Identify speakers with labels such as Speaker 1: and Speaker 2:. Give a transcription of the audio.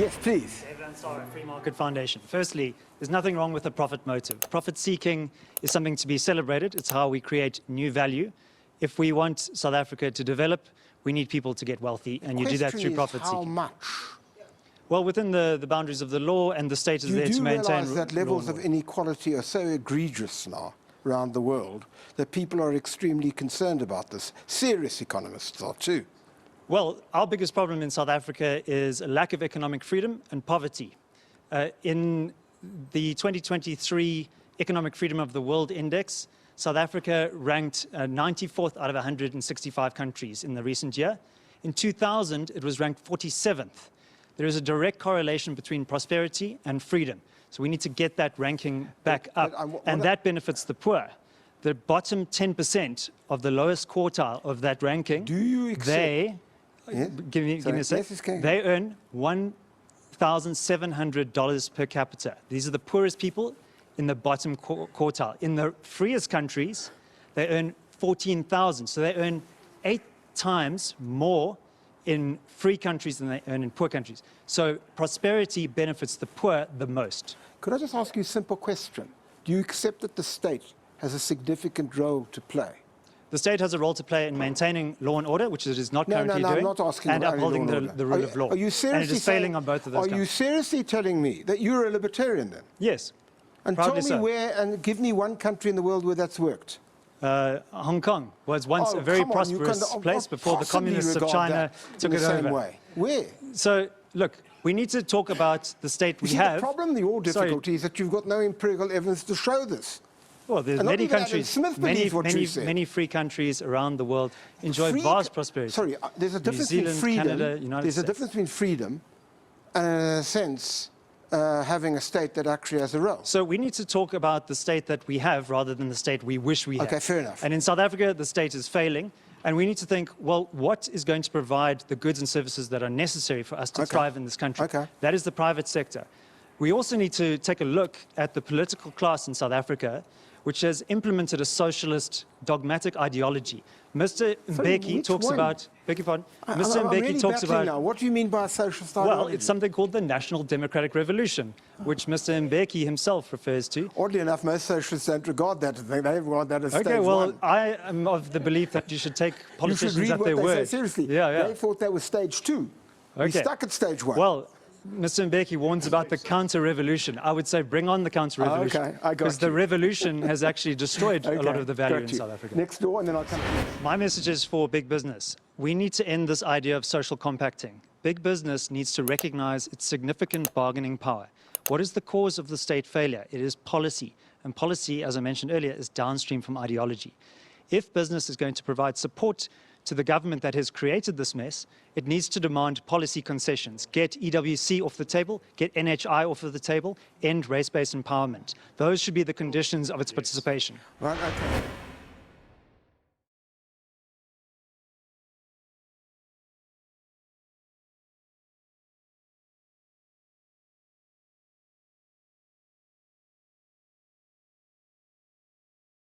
Speaker 1: Yes, please.
Speaker 2: David Ansara, Free Market Foundation. Firstly, there's nothing wrong with a profit motive. Profit seeking is something to be celebrated. It's how we create new value. If we want South Africa to develop, we need people to get wealthy, and you do that through profit
Speaker 1: how
Speaker 2: seeking.
Speaker 1: How much?
Speaker 2: Well, within the boundaries of the law, and the state is there to maintain.
Speaker 1: Do you realize that levels of inequality are so egregious now around the world that people are extremely concerned about this? Serious economists are too.
Speaker 2: Well, our biggest problem in South Africa is a lack of economic freedom and poverty. In the 2023 Economic Freedom of the World Index, South Africa ranked 94th out of 165 countries in the recent year. In 2000, it was ranked 47th. There is a direct correlation between prosperity and freedom. So we need to get that ranking back up, and that benefits the poor. The bottom 10% of the lowest quartile of that ranking,
Speaker 1: do you accept?
Speaker 2: Give me a sec. They earn $1,700 per capita. These are the poorest people in the bottom quartile. In the freest countries, they earn $14,000. So they earn 8 times more in free countries than they earn in poor countries. So prosperity benefits the poor the most.
Speaker 1: Could I just ask you a simple question? Do you accept that the state has a significant role to play?
Speaker 2: The state has a role to play in maintaining law and order, which it is not currently doing,
Speaker 1: I'm not asking
Speaker 2: and upholding the rule of law.
Speaker 1: Are you seriously
Speaker 2: and it is failing on both of those
Speaker 1: Are you seriously telling me that you're a libertarian then?
Speaker 2: Yes.
Speaker 1: And tell me where, and give me one country in the world where that's worked.
Speaker 2: Hong Kong was once a very prosperous place before the communists of China took it over.
Speaker 1: Way. Where?
Speaker 2: So, look, we need to talk about the state we have.
Speaker 1: The problem, your difficulty is that you've got no empirical evidence to show this.
Speaker 2: Well, there's many countries, many free countries around the world enjoy vast prosperity.
Speaker 1: Sorry, there's a difference between freedom. Canada, there's a difference between freedom and, in a sense, having a state that actually has a role.
Speaker 2: So we need to talk about the state that we have rather than the state we wish we had.
Speaker 1: Okay, fair enough.
Speaker 2: And in South Africa, the state is failing. And we need to think, well, what is going to provide the goods and services that are necessary for us to thrive in this country? That is the private sector. We also need to take a look at the political class in South Africa, which has implemented a socialist dogmatic ideology. Mr. Mbeki talks about, beg your pardon? Mr. Mbeki talks about.
Speaker 1: Now. What do you mean by a socialist ideology?
Speaker 2: Well, it's something called the National Democratic Revolution, which Mr. Mbeki himself refers to.
Speaker 1: Oddly enough, most socialists don't regard that. They regard that as stage
Speaker 2: well,
Speaker 1: one.
Speaker 2: I am of the belief that you should take politicians at their word.
Speaker 1: Seriously.
Speaker 2: Yeah.
Speaker 1: They thought that was stage 2. We stuck at stage 1.
Speaker 2: Well, Mr. Mbeki warns about the counter-revolution. I would say bring on the counter-revolution.
Speaker 1: Okay, I got
Speaker 2: because the revolution has actually destroyed a lot of the value in South Africa.
Speaker 1: Next door, and then I'll come to you.
Speaker 2: My message is for big business. We need to end this idea of social compacting. Big business needs to recognize its significant bargaining power. What is the cause of the state failure? It is policy. And policy, as I mentioned earlier, is downstream from ideology. If business is going to provide support to the government that has created this mess, it needs to demand policy concessions. Get EWC off the table, get NHI off of the table, end race-based empowerment. Those should be the conditions of its participation.
Speaker 1: Right, okay.